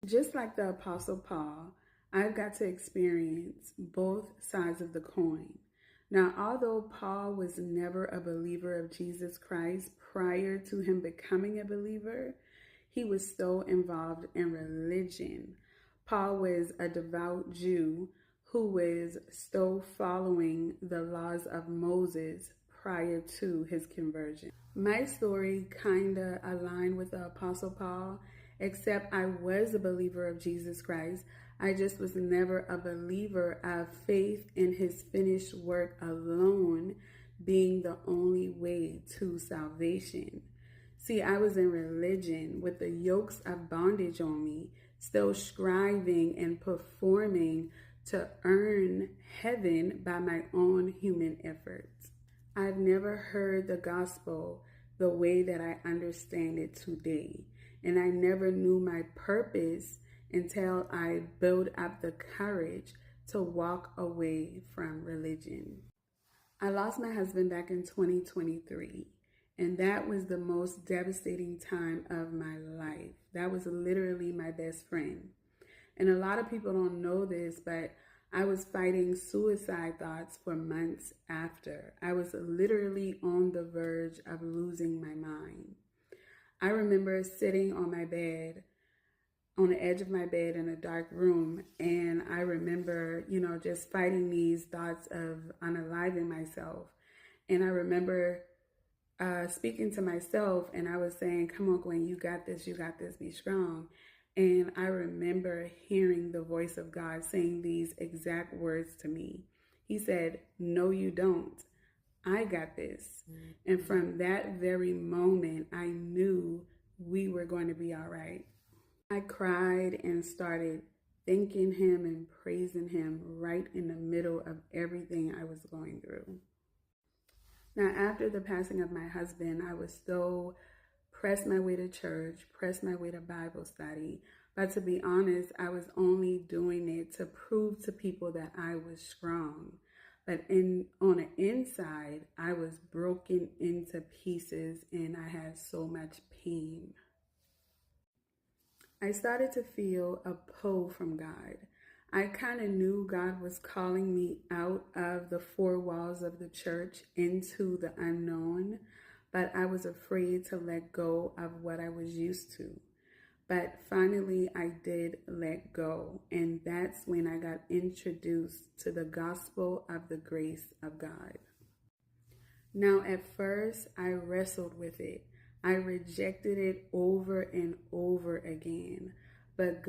Just like the Apostle Paul, I've got to experience both sides of the coin. Now, although Paul was never a believer of Jesus Christ prior to him becoming a believer, he was still involved in religion. Paul was a devout Jew who was still following the laws of Moses prior to his conversion. My story kind of aligned with the Apostle Paul, except I was a believer of Jesus Christ. I just was never a believer of faith in his finished work alone being the only way to salvation. See, I was in religion with the yokes of bondage on me, still striving and performing to earn heaven by my own human efforts. I've never heard the gospel the way that I understand it today, and I never knew my purpose until I built up the courage to walk away from religion. I lost my husband back in 2023, and that was the most devastating time of my life. That was literally my best friend. And a lot of people don't know this, but I was fighting suicide thoughts for months after. I was literally on the verge of losing my mind. I remember sitting on my bed, on the edge of my bed in a dark room, and I remember, just fighting these thoughts of unaliving myself. And I remember speaking to myself, and I was saying, come on, Gwen, you got this, be strong. And I remember hearing the voice of God saying these exact words to me. He said, no, you don't. I got this. And from that very moment, I knew we were going to be all right. I cried and started thanking him and praising him right in the middle of everything I was going through. Now, after the passing of my husband, I was still pressed my way to church, pressed my way to Bible study. But to be honest, I was only doing it to prove to people that I was strong. But on the inside, I was broken into pieces and I had so much pain. I started to feel a pull from God. I kind of knew God was calling me out of the four walls of the church into the unknown, but I was afraid to let go of what I was used to. But finally, I did let go, and that's when I got introduced to the gospel of the grace of God. Now, at first, I wrestled with it. I rejected it over and over again, but